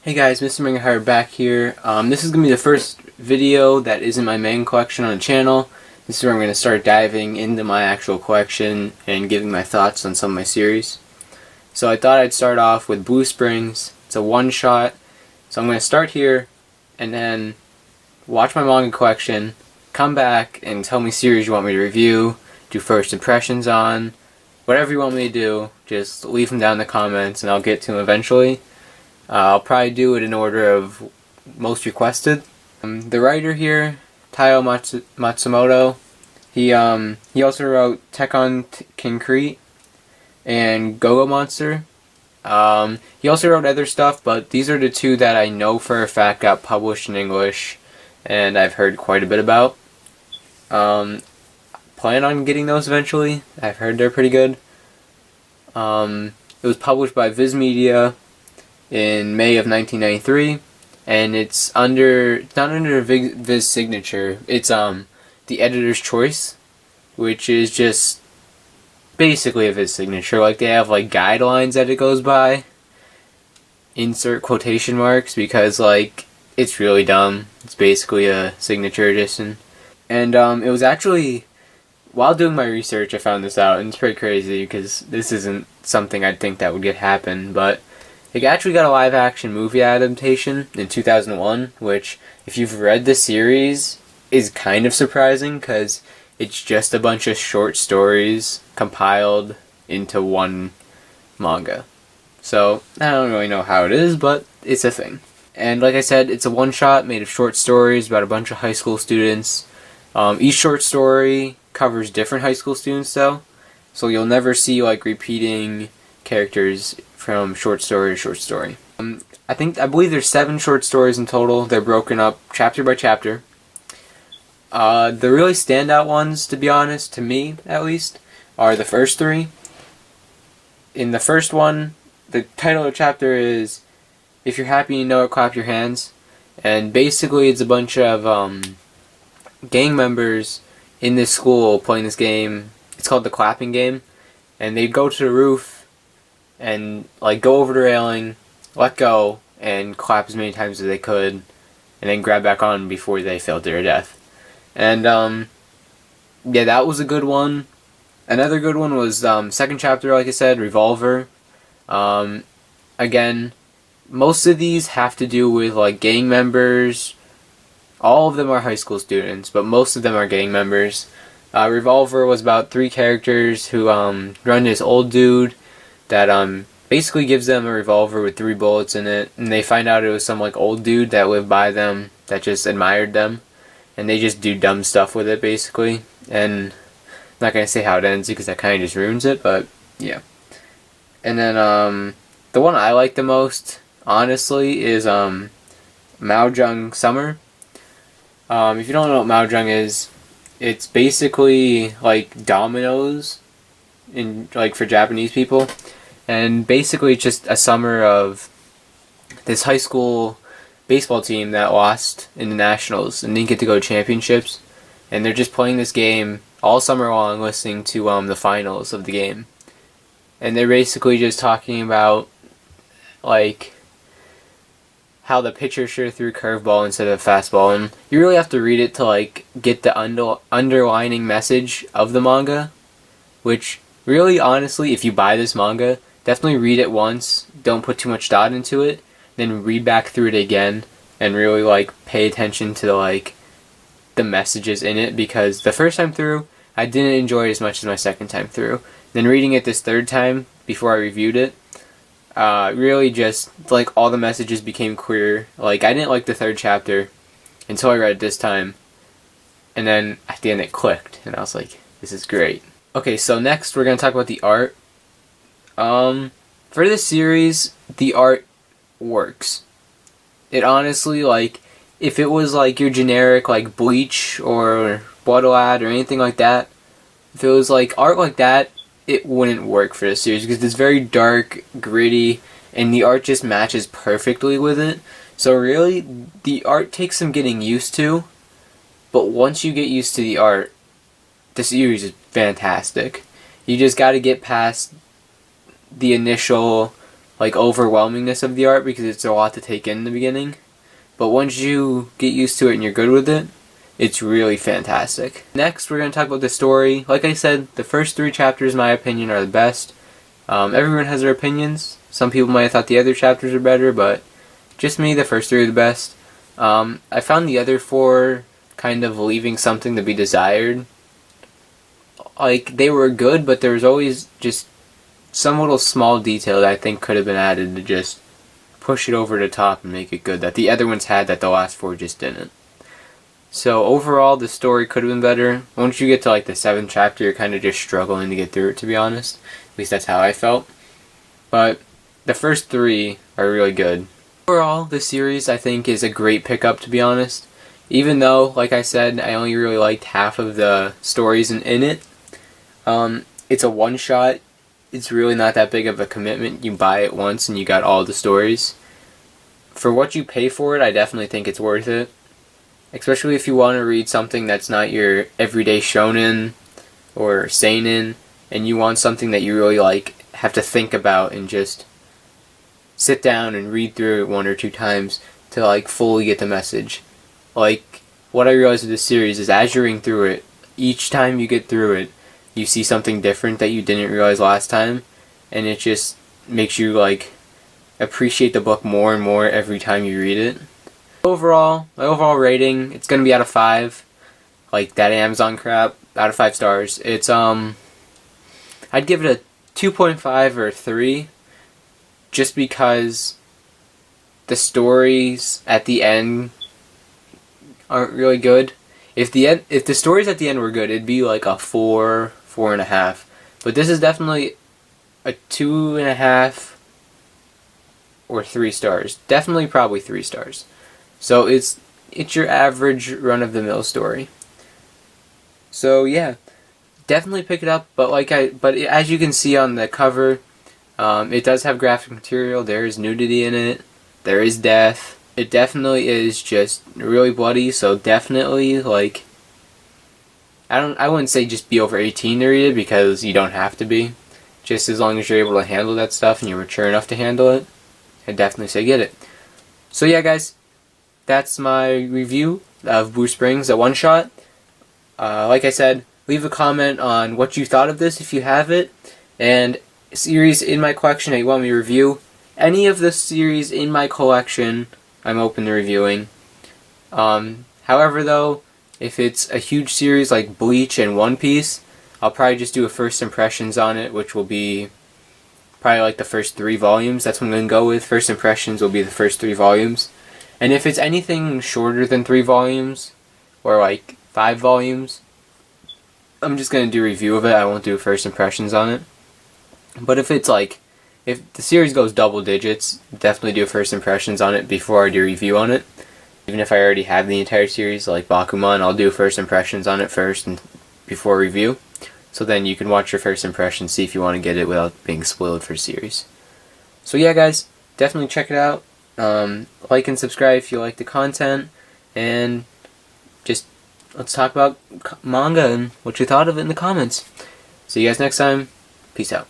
Hey guys, Mr. Manga back here. This is going to be the first video that isn't my main collection on the channel. This is where I'm going to start diving into my actual collection and giving my thoughts on some of my series. So I thought I'd start off with Blue Springs. It's a one-shot. So I'm going to start here and then watch my manga collection, come back and tell me series you want me to review, do first impressions on, whatever you want me to do. Just leave them down in the comments and I'll get to them eventually. I'll probably do it in order of most requested. The writer here, Taiyo Matsumoto, he also wrote Tekkon Concrete and Go-Go Monster. He also wrote other stuff, but these are the two that I know for a fact got published in English and I've heard quite a bit about. Plan on getting those eventually. I've heard they're pretty good. It was published by Viz Media in May of 1993, and it's not under Viz signature. It's the editor's choice, which is just basically a Viz signature. Like, they have like guidelines that it goes by. Insert quotation marks, because like it's really dumb. It's basically a signature edition. And it was actually, while doing my research, I found this out, and it's pretty crazy because this isn't something I'd think that would happen, but it actually got a live-action movie adaptation in 2001, which, if you've read the series, is kind of surprising because it's just a bunch of short stories compiled into one manga. So, I don't really know how it is, but it's a thing. And like I said, it's a one-shot made of short stories about a bunch of high school students. Each short story covers different high school students, though, so you'll never see like repeating characters from short story to short story. I believe there's 7 short stories in total. They're broken up chapter by chapter. The really standout ones, to be honest, to me at least, are the first 3. In the first one, the title of the chapter is "If You're Happy You Know It, Clap Your Hands," and basically it's a bunch of gang members in this school playing this game. It's called the clapping game, and they go to the roof and like go over the railing, let go, and clap as many times as they could, and then grab back on before they fell to their death. And yeah, that was a good one. Another good one was second chapter, like I said, Revolver. Again, most of these have to do with like gang members. All of them are high school students, but most of them are gang members. Revolver was about 3 characters who run this old dude that basically gives them a revolver with 3 bullets in it, and they find out it was some like old dude that lived by them that just admired them, and they just do dumb stuff with it basically. And I'm not gonna say how it ends because that kind of just ruins it, but yeah. And then the one I like the most, honestly, is Mahjong Summer. If you don't know what Mahjong is, it's basically like dominoes in like for Japanese people. And basically it's just a summer of this high school baseball team that lost in the nationals and didn't get to go to championships, and they're just playing this game all summer long, listening to the finals of the game. And they're basically just talking about like how the pitcher should have threw a curveball instead of a fastball, and you really have to read it to like get the underlining message of the manga, which really, honestly, if you buy this manga, definitely read it once, don't put too much thought into it, then read back through it again and really like pay attention to like the messages in it, because the first time through I didn't enjoy it as much as my second time through. Then reading it this third time before I reviewed it, really just like all the messages became clear. Like, I didn't like the 3rd chapter until I read it this time, and then at the end it clicked and I was like, this is great. Okay, so next we're going to talk about the art. For this series, the art works. It honestly, like, if it was like your generic like Bleach or Blood or anything like that, if it was like art like that, it wouldn't work for this series because it's very dark, gritty, and the art just matches perfectly with it. So really, the art takes some getting used to, but once you get used to the art, the series is fantastic. You just got to get past the initial like overwhelmingness of the art because it's a lot to take in the beginning. But once you get used to it and you're good with it, it's really fantastic. Next, we're going to talk about the story. Like I said, the first 3 chapters, in my opinion, are the best. Everyone has their opinions. Some people might have thought the other chapters are better, but just me, the first 3 are the best. I found the other 4 kind of leaving something to be desired. Like, they were good, but there was always just some little small detail that I think could have been added to just push it over the top and make it good that the other ones had that the last 4 just didn't. So overall, the story could have been better. Once you get to like the 7th chapter, you're kind of just struggling to get through it, to be honest. At least that's how I felt. But the first 3 are really good. Overall, the series I think is a great pickup, to be honest. Even though, like I said, I only really liked half of the stories in it. It's a one-shot. It's really not that big of a commitment. You buy it once and you got all the stories. For what you pay for it, I definitely think it's worth it. Especially if you want to read something that's not your everyday shonen or seinen, and you want something that you really like, have to think about and just sit down and read through it 1 or 2 times to like fully get the message. Like, what I realized with this series is as you're reading through it, each time you get through it, you see something different that you didn't realize last time, and it just makes you like appreciate the book more and more every time you read it. Overall, my overall rating, it's gonna be out of 5, like that Amazon crap, out of 5 stars. It's I'd give it a 2.5 or 3, just because the stories at the end aren't really good. If the stories at the end were good, it'd be like a 4, 4.5. But this is definitely a 2.5 or 3 stars. Definitely, probably 3 stars. So it's your average run-of-the-mill story. So yeah, definitely pick it up. But as you can see on the cover, it does have graphic material. There is nudity in it. There is death. It definitely is just really bloody. So definitely like, I wouldn't say just be over 18 to read it because you don't have to be. Just as long as you're able to handle that stuff and you're mature enough to handle it, I'd definitely say get it. So yeah, guys. That's my review of Blue Springs, a one-shot. Like I said, leave a comment on what you thought of this if you have it, and a series in my collection that you want me to review. Any of the series in my collection, I'm open to reviewing. However, though, if it's a huge series like Bleach and One Piece, I'll probably just do a first impressions on it, which will be probably like the first 3 volumes. That's what I'm going to go with. First impressions will be the first 3 volumes. And if it's anything shorter than 3 volumes, or like 5 volumes, I'm just going to do a review of it. I won't do first impressions on it. But if it's like, if the series goes double digits, definitely do first impressions on it before I do a review on it. Even if I already have the entire series, like Bakuman, I'll do first impressions on it first and before review. So then you can watch your first impressions, see if you want to get it without being spoiled for series. So yeah, guys, definitely check it out. Like and subscribe if you like the content, and just let's talk about manga and what you thought of it in the comments. See you guys next time. Peace out.